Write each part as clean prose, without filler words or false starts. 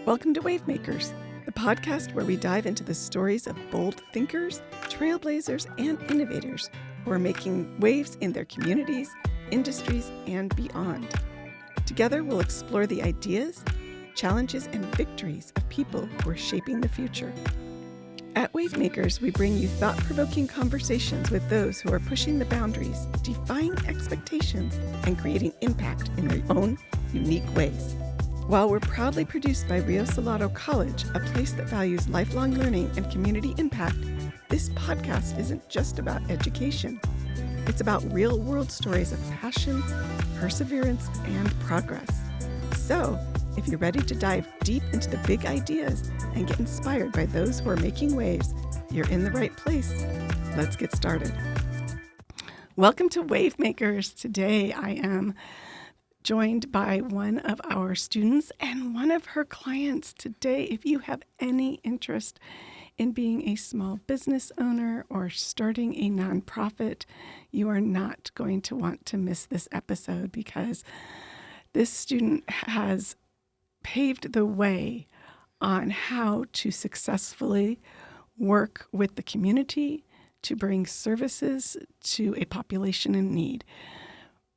Welcome to Wavemakers, the podcast where we dive into the stories of bold thinkers, trailblazers, and innovators who are making waves in their communities, industries, and beyond. Together, we'll explore the ideas, challenges, and victories of people who are shaping the future. At Wavemakers, we bring you thought-provoking conversations with those who are pushing the boundaries, defying expectations, and creating impact in their own unique ways. While we're proudly produced by Rio Salado College, a place that values lifelong learning and community impact, this podcast isn't just about education. It's about real-world stories of passion, perseverance, and progress. So, if you're ready to dive deep into the big ideas and get inspired by those who are making waves, you're in the right place. Let's get started. Welcome to Wavemakers. Today I am joined by one of our students and one of her clients. Today, if you have any interest in being a small business owner or starting a nonprofit, you are not going to want to miss this episode because this student has paved the way on how to successfully work with the community to bring services to a population in need.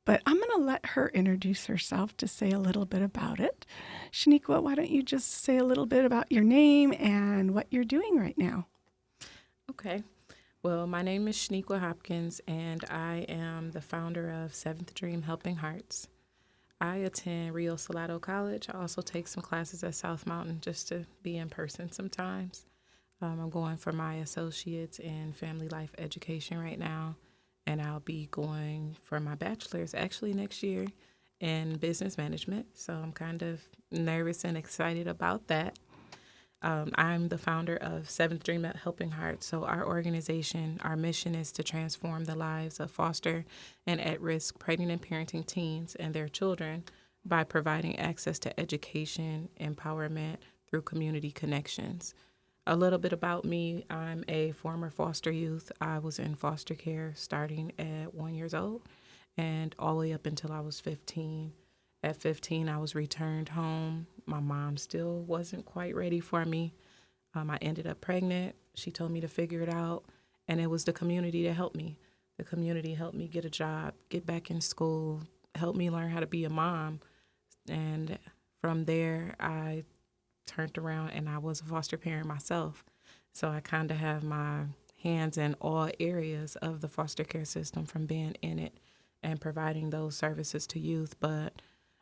But I'm going to let her introduce herself to say a little bit about it. Shaniqua, why don't you just say a little bit about your name and what you're doing right now? Okay. Well, my name is Shaniqua Hopkins, and I am the founder of Seventh Dream Helping Hearts. I attend Rio Salado College. I also take some classes at South Mountain just to be in person sometimes. I'm going for my associates in family life education right now, and I'll be going for my bachelor's actually next year in business management. So I'm kind of nervous and excited about that. I'm the founder of Seventh Dream Helping Hearts. So our organization, our mission is to transform the lives of foster and at-risk pregnant and parenting teens and their children by providing access to education, empowerment through community connections. A little bit about me, I'm a former foster youth. I was in foster care starting at 1 year old and all the way up until I was 15. At 15, I was returned home. My mom still wasn't quite ready for me. I ended up pregnant. She told me to figure it out, and it was the community that helped me. The community helped me get a job, get back in school, helped me learn how to be a mom. And from there, I turned around and I was a foster parent myself. So I kind of have my hands in all areas of the foster care system from being in it and providing those services to youth. But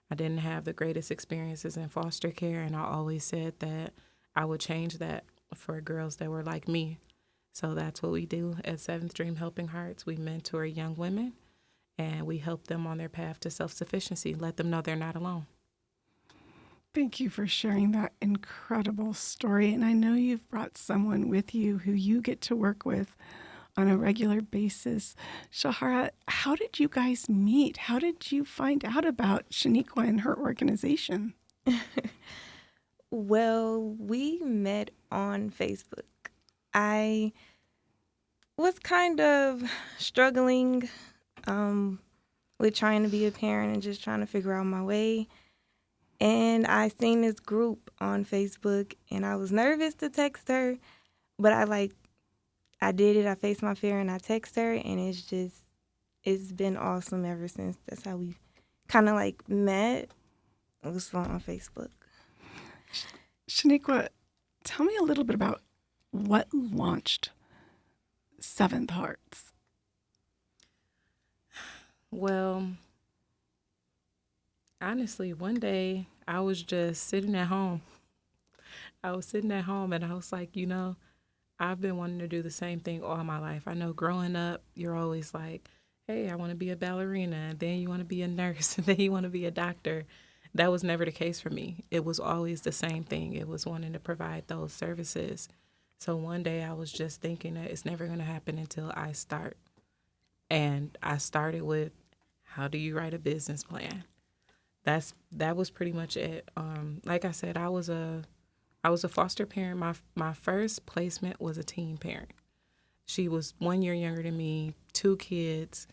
I didn't have the greatest experiences in foster care, and I always said that I would change that for girls that were like me. So that's what we do at Seventh Dream Helping Hearts. We mentor young women, and we help them on their path to self-sufficiency, let them know they're not alone. Thank you for sharing that incredible story. And I know you've brought someone with you who you get to work with on a regular basis. Sharara, how did you guys meet? How did you find out about Shaniqua and her organization? Well, we met on Facebook. I was kind of struggling with trying to be a parent and just trying to figure out my way. And I seen this group on Facebook, and I was nervous to text her, but I did it. I faced my fear, and I text her, and it's been awesome ever since. That's how we kind of met. It was fun on Facebook. Shaniqua, tell me a little bit about what launched Seventh Hearts. Well, honestly, one day I was just sitting at home. I was sitting at home and I was like, I've been wanting to do the same thing all my life. I know growing up, you're always like, hey, I want to be a ballerina, and then you want to be a nurse, and then you want to be a doctor. That was never the case for me. It was always the same thing. It was wanting to provide those services. So one day I was just thinking that it's never going to happen until I start. And I started with, how do you write a business plan? That was pretty much it. Like I said, I was a foster parent. My first placement was a teen parent. She was 1 year younger than me, 2 kids.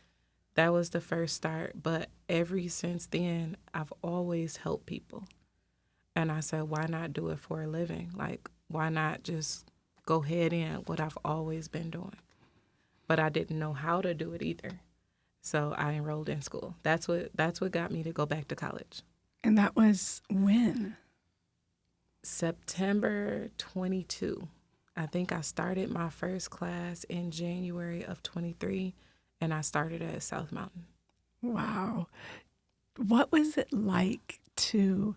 That was the first start. But ever since then, I've always helped people. And I said, why not do it for a living? Like, why not just go head in what I've always been doing? But I didn't know how to do it either. So I enrolled in school. That's what got me to go back to college. And that was when? September 22. I think I started my first class in January of 23, and I started at South Mountain. Wow. What was it like to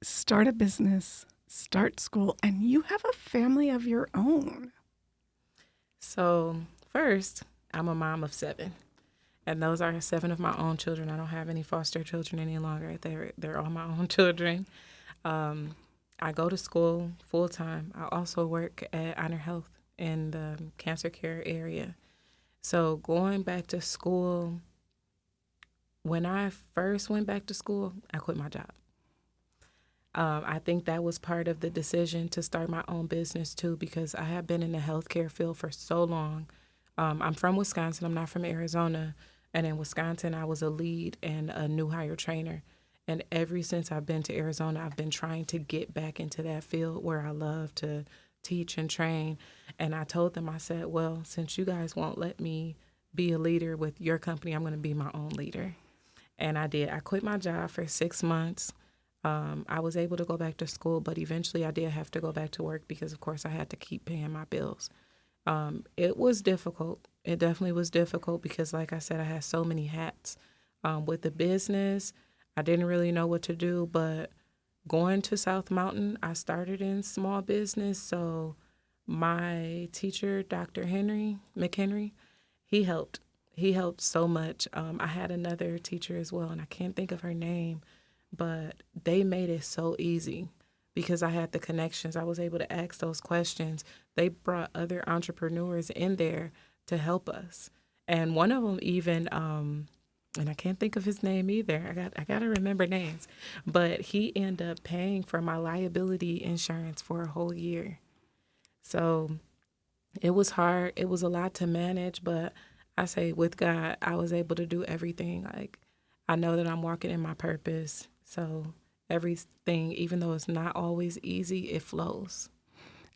start a business, start school, and you have a family of your own? So first, I'm a mom of 7. And those are 7 of my own children. I don't have any foster children any longer. They're all my own children. I go to school full time. I also work at Honor Health in the cancer care area. So going back to school, when I first went back to school, I quit my job. I think that was part of the decision to start my own business too, because I have been in the healthcare field for so long. I'm from Wisconsin. I'm not from Arizona. And in Wisconsin, I was a lead and a new hire trainer. And ever since I've been to Arizona, I've been trying to get back into that field where I love to teach and train. And I told them, I said, well, since you guys won't let me be a leader with your company, I'm going to be my own leader. And I did. I quit my job for 6 months. I was able to go back to school, but eventually I did have to go back to work because, of course, I had to keep paying my bills. It was difficult. It definitely was difficult because, like I said, I had so many hats. With the business, I didn't really know what to do, but going to South Mountain, I started in small business. So my teacher, Dr. McHenry, he helped. He helped so much. I had another teacher as well, and I can't think of her name, but they made it so easy because I had the connections. I was able to ask those questions. They brought other entrepreneurs in there to help us. And one of them even, and I can't think of his name either. I got to remember names. But he ended up paying for my liability insurance for a whole year. So it was hard. It was a lot to manage, but I say with God, I was able to do everything. Like, I know that I'm walking in my purpose. So everything, even though it's not always easy, it flows.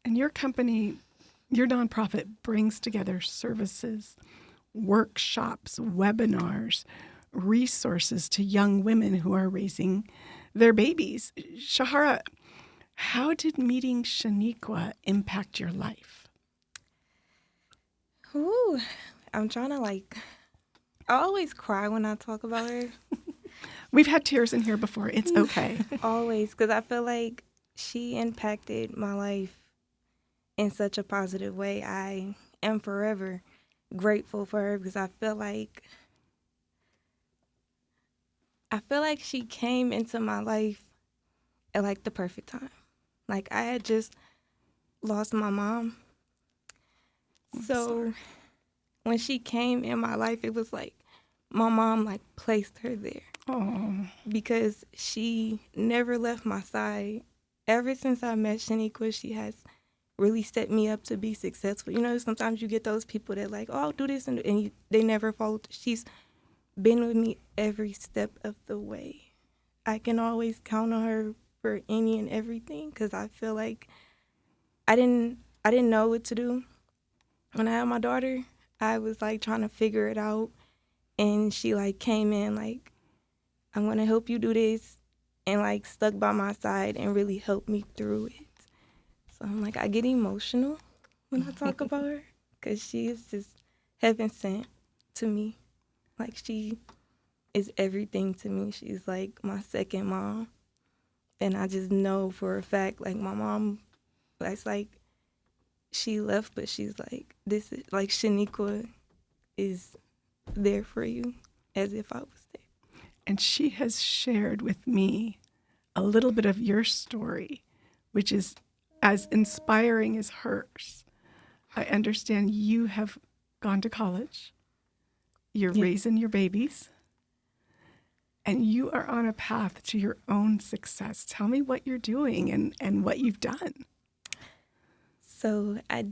And your company, your nonprofit brings together services, workshops, webinars, resources to young women who are raising their babies. Sharara, how did meeting Shaniqua impact your life? Ooh, I'm trying to I always cry when I talk about her. We've had tears in here before. It's okay. Always, because I feel like she impacted my life in such a positive way. I am forever grateful for her because I feel like she came into my life at the perfect time. Like, I had just lost my mom. So when she came in my life, it was like my mom placed her there. Oh. Because she never left my side. Ever since I met Shaniqua, she has really set me up to be successful. You know, sometimes you get those people that oh, I'll do this, and they never follow. She's been with me every step of the way. I can always count on her for any and everything because I feel like I didn't know what to do. When I had my daughter, I was trying to figure it out, and she came in I'm going to help you do this, and stuck by my side and really helped me through it. So I'm I get emotional when I talk about her because she is just heaven sent to me. She is everything to me. She's my second mom. And I just know for a fact, my mom, that's she left, but she's this is Shaniqua is there for you as if I was there. And she has shared with me a little bit of your story, which is as inspiring as hers. I understand you have gone to college. You're raising your babies. And you are on a path to your own success. Tell me what you're doing and what you've done. So I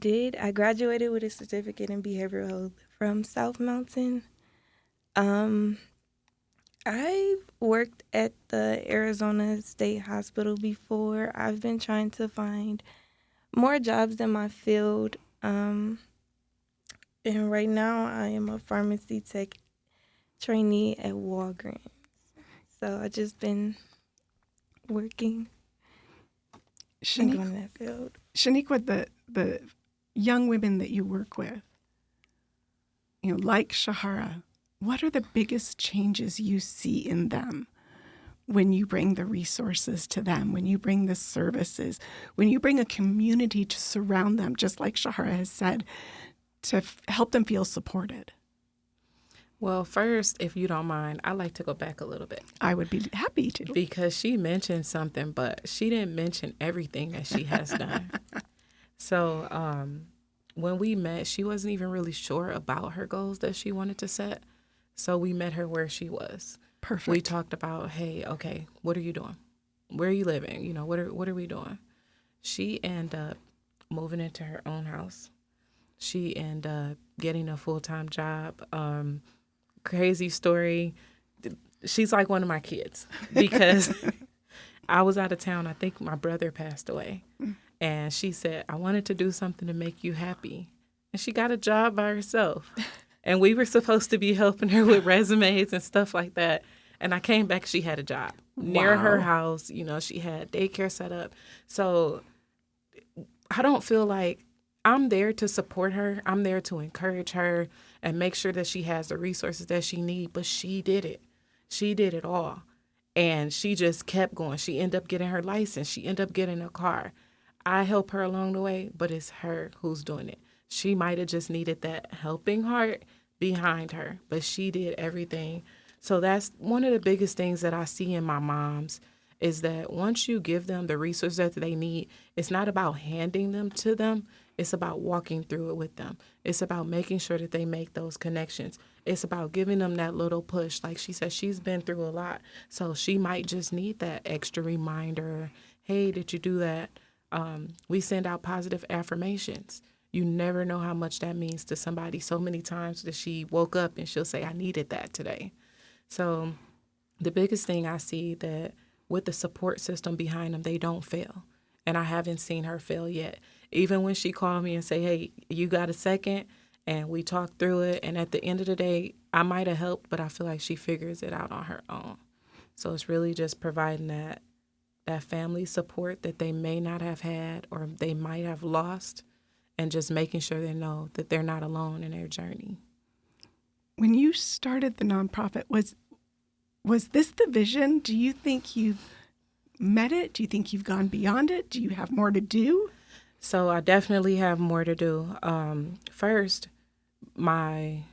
graduated with a certificate in behavioral health from South Mountain. I've worked at the Arizona State Hospital before. I've been trying to find more jobs in my field. And right now I am a pharmacy tech trainee at Walgreens. So I just been working and going in that field. Shaniqua, the young women that you work with, like Sharara, what are the biggest changes you see in them when you bring the resources to them, when you bring the services, when you bring a community to surround them, just like Sharara has said, to help them feel supported? Well, first, if you don't mind, I'd like to go back a little bit. I would be happy to. Because she mentioned something, but she didn't mention everything that she has done. So when we met, she wasn't even really sure about her goals that she wanted to set. So we met her where she was. Perfect. We talked about, hey, okay, what are you doing? Where are you living? What are we doing? She ended up moving into her own house. She ended up getting a full-time job. Crazy story. She's like one of my kids because I was out of town. I think my brother passed away. And she said, I wanted to do something to make you happy. And she got a job by herself. And we were supposed to be helping her with resumes and stuff like that. And I came back, she had a job near her house. She had daycare set up. So I don't feel like I'm there to support her. I'm there to encourage her and make sure that she has the resources that she needs. But she did it. She did it all. And she just kept going. She ended up getting her license. She ended up getting a car. I help her along the way, but it's her who's doing it. She might have just needed that helping heart behind her, but she did everything. So that's one of the biggest things that I see in my moms is that once you give them the resources that they need, it's not about handing them to them. It's about walking through it with them. It's about making sure that they make those connections. It's about giving them that little push. Like she said, she's been through a lot. So she might just need that extra reminder. Hey, did you do that? We send out positive affirmations. You never know how much that means to somebody. So many times that she woke up and she'll say, I needed that today. So the biggest thing I see that with the support system behind them, they don't fail. And I haven't seen her fail yet. Even when she called me and say, hey, you got a second? And we talked through it. And at the end of the day, I might have helped, but I feel like she figures it out on her own. So it's really just providing that family support that they may not have had or they might have lost, and just making sure they know that they're not alone in their journey. When you started the nonprofit, was this the vision? Do you think you've met it? Do you think you've gone beyond it? Do you have more to do? So I definitely have more to do. First, my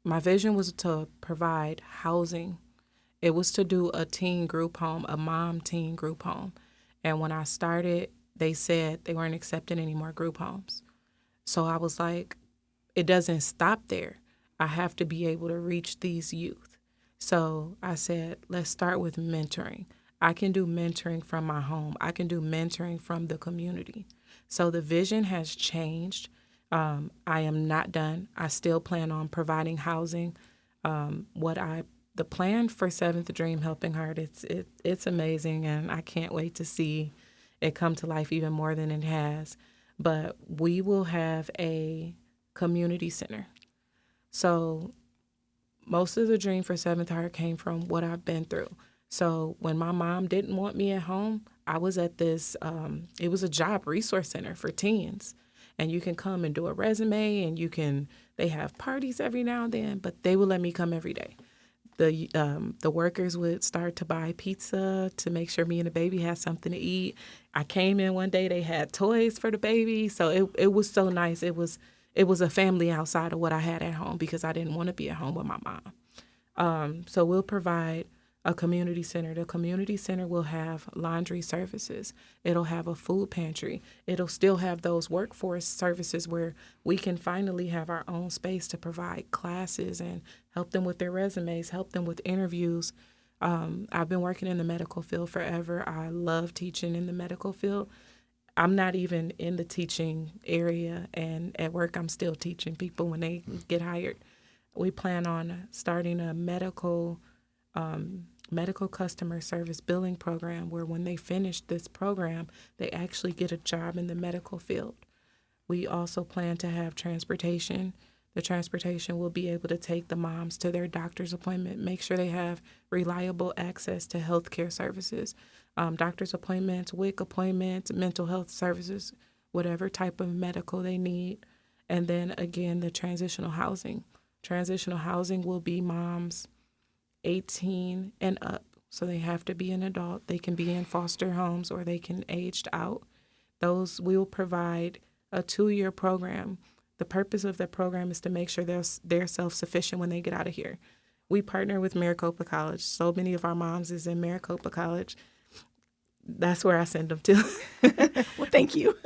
vision was to provide housing. It was to do a teen group home, a mom teen group home. And when I started, they said they weren't accepting any more group homes. So I was like, it doesn't stop there. I have to be able to reach these youth. So I said, let's start with mentoring. I can do mentoring from my home. I can do mentoring from the community. So the vision has changed. I am not done. I still plan on providing housing. The plan for Seventh Dream Helping Heart, it's amazing, and I can't wait to see it come to life even more than it has. But we will have a community center. So most of the dream for Seventh Heart came from what I've been through. So when my mom didn't want me at home, I was at this, it was a job resource center for teens. And you can come and do a resume, and they have parties every now and then, but they would let me come every day. The workers would start to buy pizza to make sure me and the baby had something to eat. I came in one day, they had toys for the baby. So it was so nice. It was a family outside of what I had at home because I didn't want to be at home with my mom. So we'll provide a community center. The community center will have laundry services. It'll have a food pantry. It'll still have those workforce services where we can finally have our own space to provide classes and help them with their resumes, help them with interviews. I've been working in the medical field forever. I love teaching in the medical field. I'm not even in the teaching area, and at work I'm still teaching people when they get hired. We plan on starting a medical medical customer service billing program where when they finish this program, they actually get a job in the medical field. We also plan to have transportation. The transportation will be able to take the moms to their doctor's appointment, make sure they have reliable access to healthcare services, doctor's appointments, WIC appointments, mental health services, whatever type of medical they need. And then again, the transitional housing. Transitional housing will be moms 18 and up. So they have to be an adult. They can be in foster homes or they can aged out. Those we will provide a 2-year program. The purpose of the program is to make sure they're self-sufficient when they get out of here. We partner with Maricopa College. So many of our moms is in Maricopa College. That's where I send them to. Well, thank you.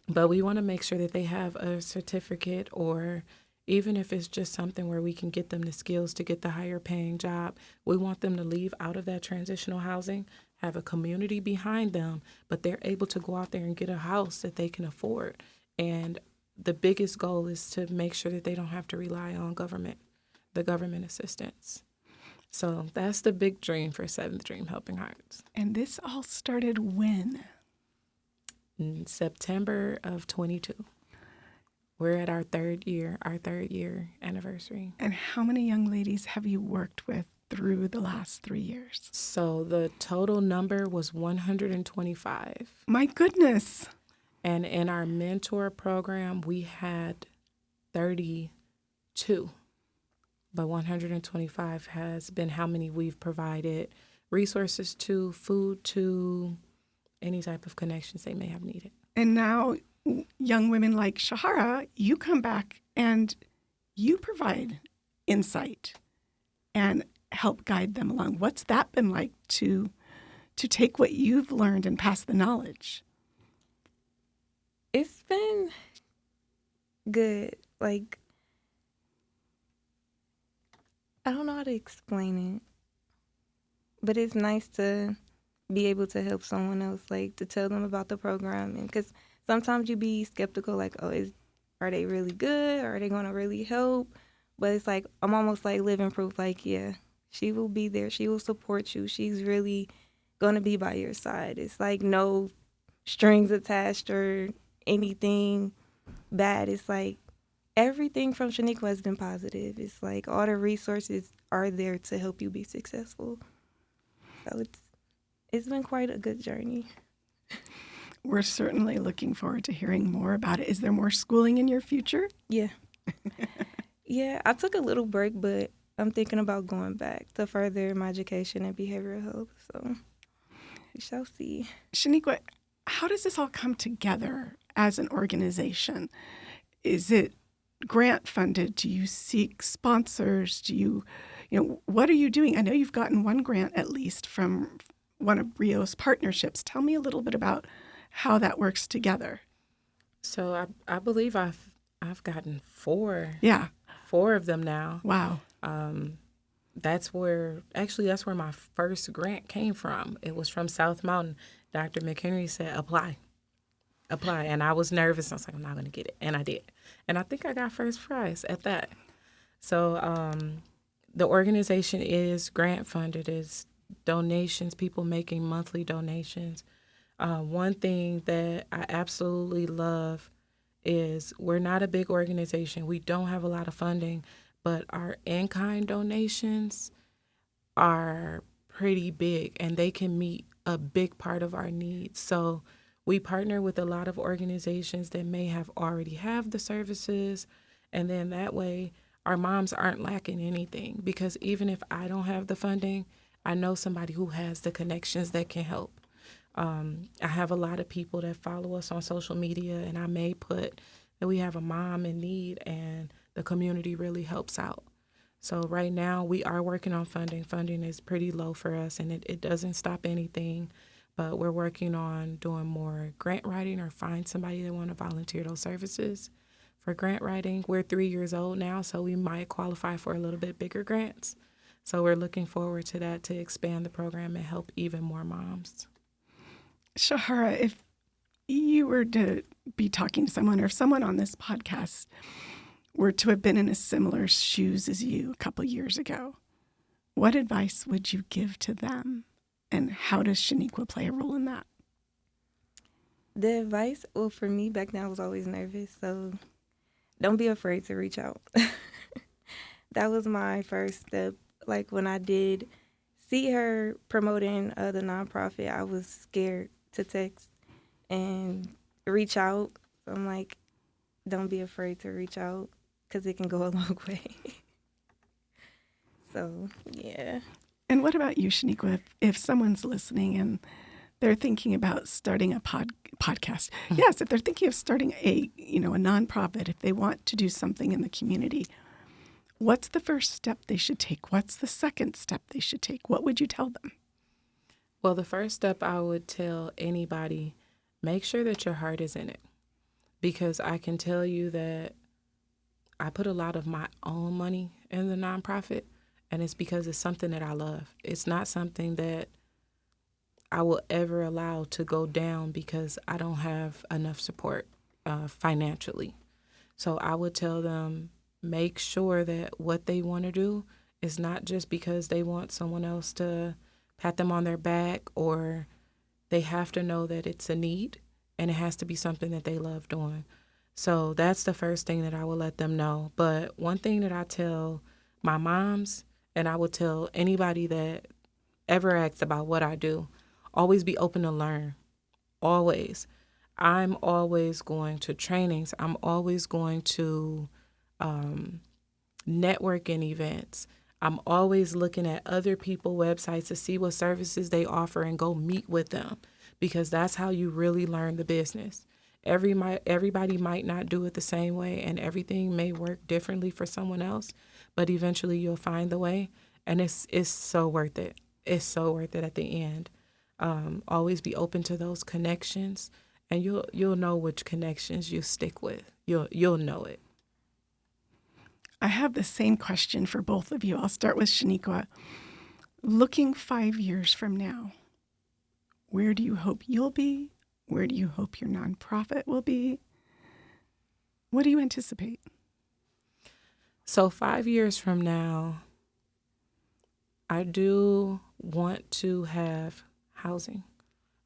But we want to make sure that they have a certificate, or even if it's just something where we can get them the skills to get the higher paying job. We want them to leave out of that transitional housing, have a community behind them, but they're able to go out there and get a house that they can afford. And the biggest goal is to make sure that they don't have to rely on the government assistance. So that's the big dream for Seventh Dream Helping Hearts. And this all started when? In September of 22. We're at our third year anniversary. And how many young ladies have you worked with through the last 3 years? So the total number was 125. My goodness. And in our mentor program, we had 32. But 125 has been how many we've provided resources to, food to, any type of connections they may have needed. And now young women like Sharara, you come back and you provide insight and help guide them along. What's that been like to take what you've learned and pass the knowledge? It's been good. Like, I don't know how to explain it, but it's nice to be able to help someone else, like to tell them about the program. And because sometimes you be skeptical, like, oh, are they really good? Or are they going to really help? But it's like, I'm almost like living proof, like, yeah, she will be there. She will support you. She's really going to be by your side. It's like no strings attached or anything bad. It's like everything from Shaniqua has been positive. It's like all the resources are there to help you be successful. So it's been quite a good journey. We're certainly looking forward to hearing more about it. Is there more schooling in your future? Yeah. Yeah, I took a little break, but I'm thinking about going back to further my education in behavioral health. So we shall see. Shaniqua, how does this all come together as an organization? Is it grant funded? Do you seek sponsors? What are you doing? I know you've gotten one grant at least from one of Rio's partnerships. Tell me a little bit about how that works together. So I believe I've gotten 4. Yeah. 4 of them now. Wow. That's where my first grant came from. It was from South Mountain. Dr. McHenry said, apply. And I was nervous. I was like, I'm not going to get it. And I did. And I think I got first prize at that. So the organization is grant funded. It's donations, people making monthly donations. One thing that I absolutely love is we're not a big organization. We don't have a lot of funding, but our in-kind donations are pretty big, and they can meet a big part of our needs. So we partner with a lot of organizations that may have already have the services, and then that way our moms aren't lacking anything, because even if I don't have the funding, I know somebody who has the connections that can help. I have a lot of people that follow us on social media, and I may put that we have a mom in need, and the community really helps out. So right now we are working on funding. Funding is pretty low for us, and it doesn't stop anything, but we're working on doing more grant writing or find somebody that want to volunteer those services for grant writing. We're 3 years old now, so we might qualify for a little bit bigger grants. So we're looking forward to that, to expand the program and help even more moms. Sharara, if you were to be talking to someone, or if someone on this podcast were to have been in a similar shoes as you a couple years ago, What advice would you give to them? And how does Shaniqua play a role in that? The advice, well, for me back then, I was always nervous, so don't be afraid to reach out. That was my first step. Like when I did see her promoting the nonprofit, I was scared to text and reach out. So I'm like, don't be afraid to reach out because it can go a long way. So, yeah. And what about you, Shaniqua? If someone's listening and they're thinking about starting a podcast, yes, if they're thinking of starting a nonprofit, if they want to do something in the community, what's the first step they should take? What's the second step they should take? What would you tell them? Well, the first step I would tell anybody, make sure that your heart is in it. Because I can tell you that I put a lot of my own money in the nonprofit, and it's because it's something that I love. It's not something that I will ever allow to go down because I don't have enough support financially. So I would tell them, make sure that what they want to do is not just because they want someone else to pat them on their back, or they have to know that it's a need and it has to be something that they love doing. So that's the first thing that I will let them know. But one thing that I tell my moms, and I would tell anybody that ever asks about what I do, always be open to learn. Always. I'm always going to trainings. I'm always going to networking events. I'm always looking at other people's websites to see what services they offer and go meet with them, because that's how you really learn the business. Everybody might not do it the same way, and everything may work differently for someone else, but eventually you'll find the way, and it's so worth it. It's so worth it at the end. Always be open to those connections, and you'll know which connections you stick with. You'll know it. I have the same question for both of you. I'll start with Shaniqua. Looking 5 years from now, where do you hope you'll be? Where do you hope your nonprofit will be? What do you anticipate? So 5 years from now, I do want to have housing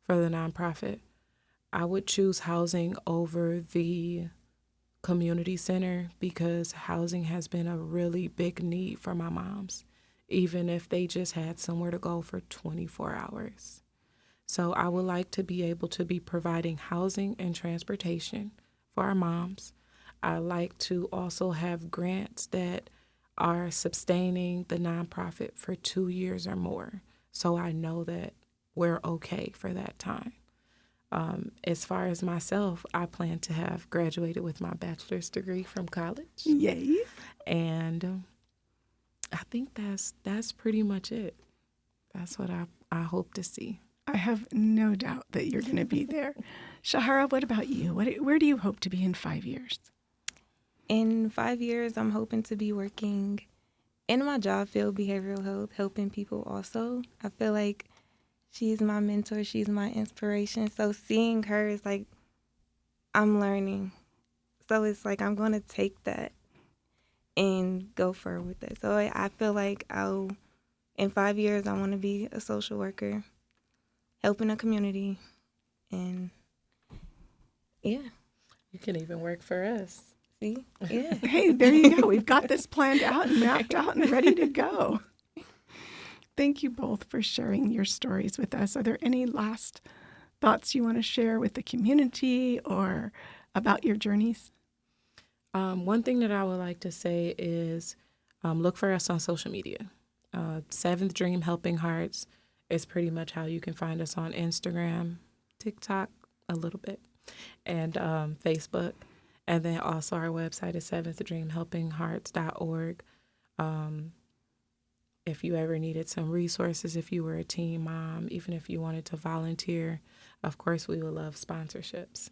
for the nonprofit. I would choose housing over the community center because housing has been a really big need for my moms, even if they just had somewhere to go for 24 hours. So I would like to be able to be providing housing and transportation for our moms. I like to also have grants that are sustaining the nonprofit for 2 years or more, so I know that we're okay for that time. As far as myself, I plan to have graduated with my bachelor's degree from college. Yay. And I think that's pretty much it. That's what I hope to see. I have no doubt that you're going to be there. Sharara, what about you? Where do you hope to be in 5 years? In 5 years, I'm hoping to be working in my job field, behavioral health, helping people also. I feel like she's my mentor. She's my inspiration. So seeing her is like, I'm learning. So it's like I'm going to take that and go further with it. So I feel like in 5 years, I want to be a social worker, helping a community. And yeah. You can even work for us. See? Yeah. Hey, there you go. We've got this planned out and mapped out and ready to go. Thank you both for sharing your stories with us. Are there any last thoughts you want to share with the community or about your journeys? One thing that I would like to say is look for us on social media. Seventh Dream Helping Hearts is pretty much how you can find us on Instagram, TikTok a little bit, and Facebook. And then also our website is seventhdreamhelpinghearts.org. If you ever needed some resources, if you were a teen mom, even if you wanted to volunteer, of course, we would love sponsorships.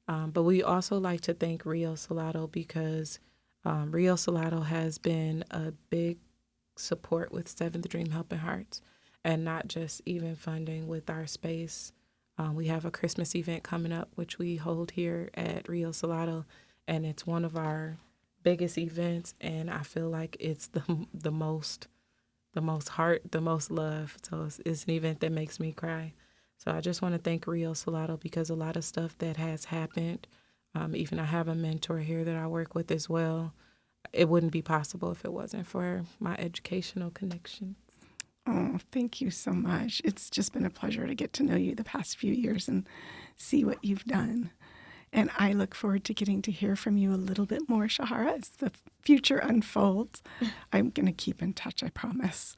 But we also like to thank Rio Salado because Rio Salado has been a big support with Seventh Dream Helping Hearts, and not just even funding with our space. We have a Christmas event coming up, which we hold here at Rio Salado, and it's one of our biggest events, and I feel like it's the most the most heart, the most love. So it's an event that makes me cry. So I just want to thank Rio Salado because a lot of stuff that has happened, even I have a mentor here that I work with as well. It wouldn't be possible if it wasn't for my educational connections. Oh, thank you so much. It's just been a pleasure to get to know you the past few years and see what you've done. And I look forward to getting to hear from you a little bit more, Sharara, as the future unfolds. I'm going to keep in touch, I promise.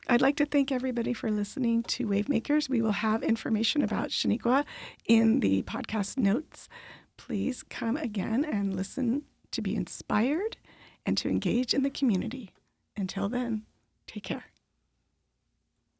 I'd like to thank everybody for listening to Wavemakers. We will have information about Shaniqua in the podcast notes. Please come again and listen to be inspired and to engage in the community. Until then, take care.